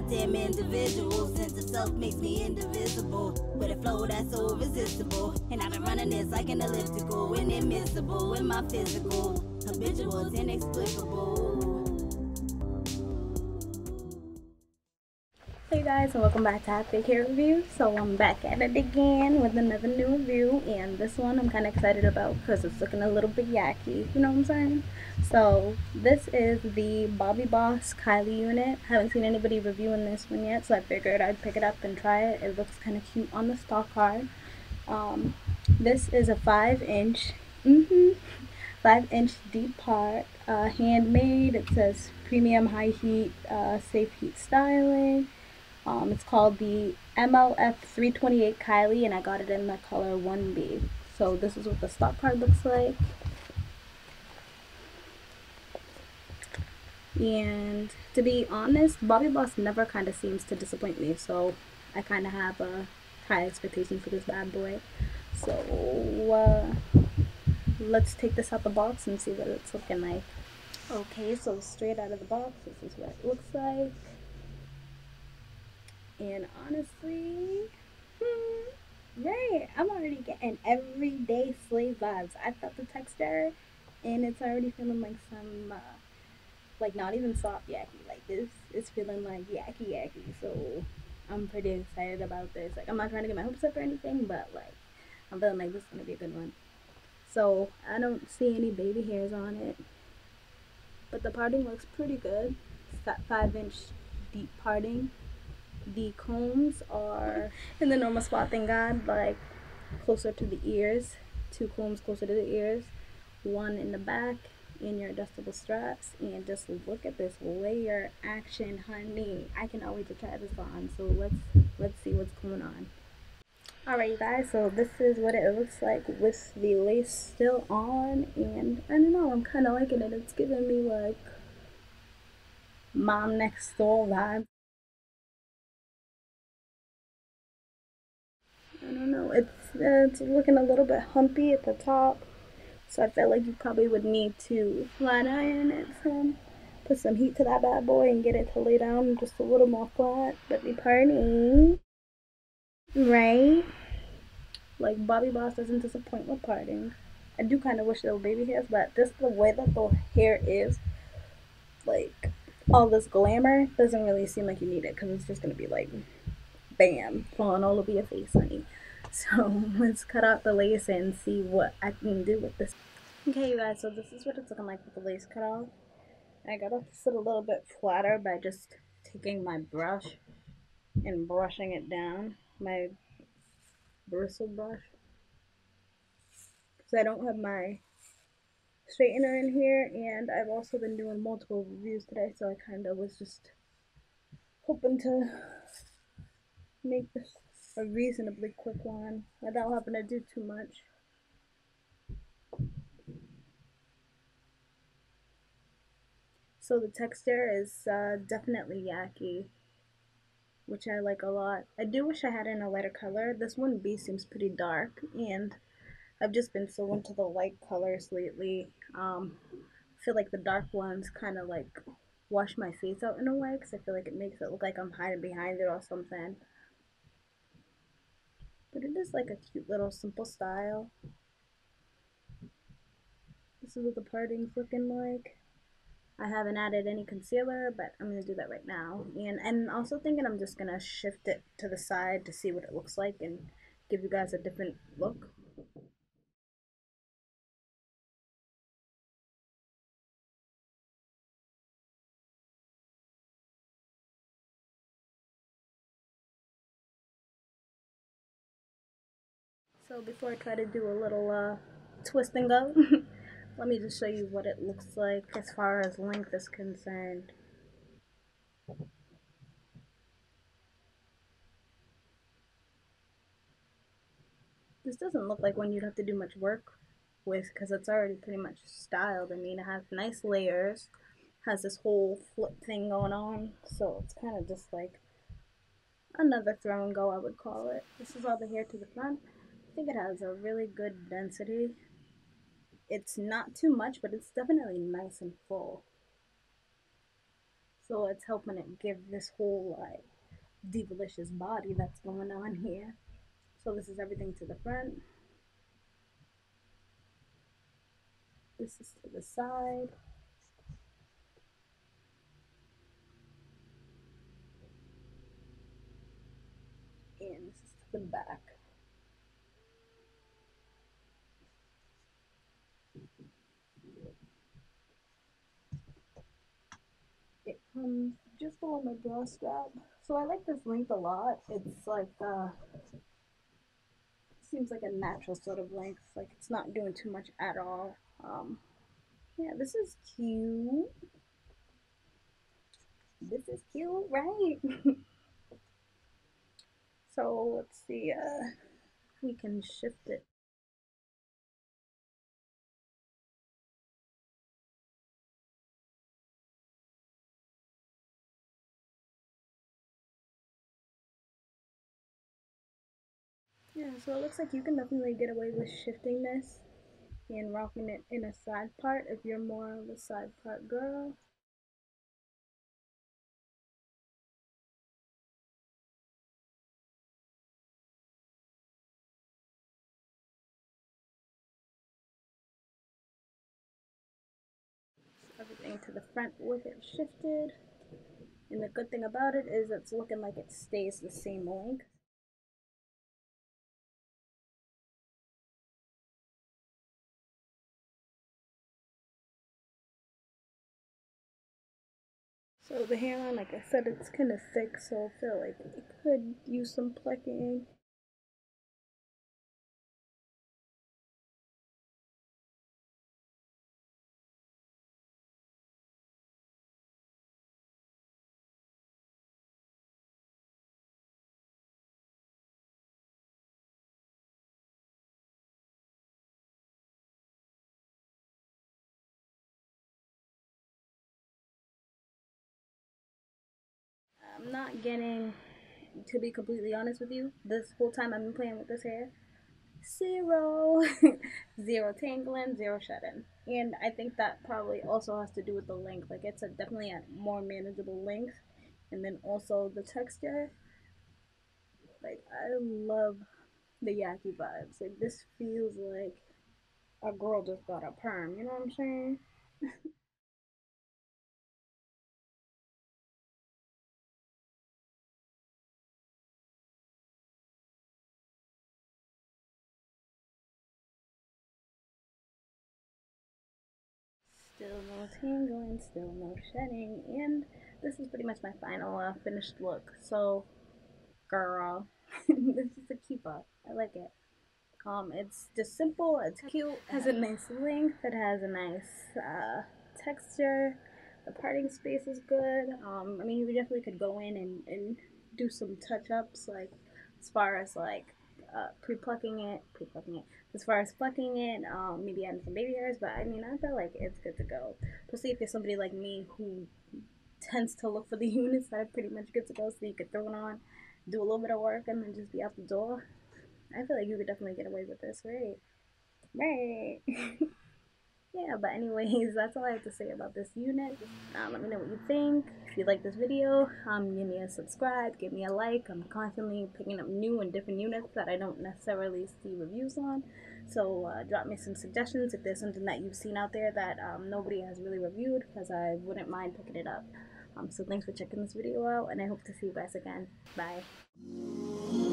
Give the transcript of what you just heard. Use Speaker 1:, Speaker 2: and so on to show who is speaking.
Speaker 1: goddamn individual. Sense of self makes me indivisible. With a flow that's so irresistible. And I've been running this like an elliptical. Inadmissible in my physical. Habitual, it's inexplicable.
Speaker 2: Hey guys, and welcome back to Happy Hair Review. So I'm back at it again with another new review, and this one I'm kind of excited about because it's looking a little bit yucky, you know what I'm saying? So this is the Bobbi Boss Kylie Unit. Haven't seen anybody reviewing this one yet, so I figured I'd pick it up and try it. It looks kind of cute on the stock card. This is a 5-inch 5-inch deep part, handmade. It says premium high heat, safe heat styling. It's called the mlf328 Kylie, and I got it in the color 1B. So this is what the stock card looks like. And to be honest, Bobbi Boss never kind of seems to disappoint me, so I kind of have a high expectation for this bad boy. So let's take this out the box and see what it's looking like. Okay, so straight out of the box, this is what it looks like. And honestly, right, I'm already getting everyday slave vibes. I felt the texture, and it's already feeling like some, like not even soft yaki. Like this is feeling like yaki. So I'm pretty excited about this. Like I'm not trying to get my hopes up or anything, but like I'm feeling like this is gonna be a good one. So I don't see any baby hairs on it, but the parting looks pretty good. It's got 5-inch deep parting. The combs are in the normal spot, thank God, like closer to the ears. 2 combs closer to the ears, 1 in the back in your adjustable straps. And just look at this layer action, honey. I cannot wait to try this on. So let's see what's going on. Alright, you guys, so this is what it looks like with the lace still on, and I don't know, I'm kind of liking it. It's giving me like mom next door vibe. I don't know, it's looking a little bit humpy at the top, so I feel like you probably would need to flat iron it some, put some heat to that bad boy and get it to lay down just a little more flat. But the parting, right? Like Bobbi Boss doesn't disappoint with parting. I do kind of wish there were baby hairs, but just the way that the hair is, like all this glamour doesn't really seem like you need it, because it's just gonna be like bam, falling all over your face, honey. So let's cut out the lace and see what I can do with this. Okay, you guys, so this is what it's looking like with the lace cut off. I gotta sit a little bit flatter by just taking my brush and brushing it down, my bristle brush, because I don't have my straightener in here, and I've also been doing multiple reviews today, so I kind of was just hoping to make this a reasonably quick one without having to do too much. So the texture is definitely yaki, which I like a lot. I do wish I had it in a lighter color. This 1B seems pretty dark, and I've just been so into the light colors lately. I feel like the dark ones kind of like wash my face out in a way, because I feel like it makes it look like I'm hiding behind it or something. But it is like a cute little simple style. This is what the parting's looking like. I haven't added any concealer, but I'm going to do that right now. And I'm also thinking I'm just going to shift it to the side to see what it looks like and give you guys a different look. So before I try to do a little twist and go, let me just show you what it looks like as far as length is concerned. This doesn't look like one you'd have to do much work with, because it's already pretty much styled. I mean, it has nice layers, has this whole flip thing going on, so it's kind of just like another throw and go, I would call it. This is all the hair to the front. I think it has a really good density. It's not too much, but it's definitely nice and full. So it's helping it give this whole like divalicious body that's going on here. So this is everything to the front. This is to the side. And this is to the back. It comes just below my bra strap. So I like this length a lot. It's like seems like a natural sort of length. Like it's not doing too much at all. Yeah, this is cute. This is cute, right? So let's see. We can shift it. Yeah, so it looks like you can definitely get away with shifting this and rocking it in a side part if you're more of a side part girl. Everything to the front with it shifted. And the good thing about it is it's looking like it stays the same length. So the hairline, like I said, it's kind of thick, so I feel like it could use some plucking. I'm not getting, to be completely honest with you, this whole time I've been playing with this hair, zero, zero tangling, zero shedding. And I think that probably also has to do with the length. Like it's definitely a more manageable length. And then also the texture. Like I love the Yaki vibes. Like this feels like a girl just got a perm. You know what I'm saying? Still no tangling, still no shedding, and this is pretty much my final finished look. So, girl, this is a keeper. I like it. It's just simple. It's cute. Has a nice length. It has a nice texture. The parting space is good. I mean, you definitely could go in and do some touch ups, like as far as like pre-plucking it. As far as plucking it, maybe adding some baby hairs. But I mean, I feel like it's good to go. Especially if you're somebody like me who tends to look for the units that are pretty much good to go, so you could throw it on, do a little bit of work, and then just be out the door. I feel like you could definitely get away with this, right? Right. Yeah, but anyways, that's all I have to say about this unit. Let me know what you think. If you like this video, you need to subscribe, give me a like. I'm constantly picking up new and different units that I don't necessarily see reviews on. So drop me some suggestions if there's something that you've seen out there that nobody has really reviewed, because I wouldn't mind picking it up. So thanks for checking this video out, and I hope to see you guys again. Bye.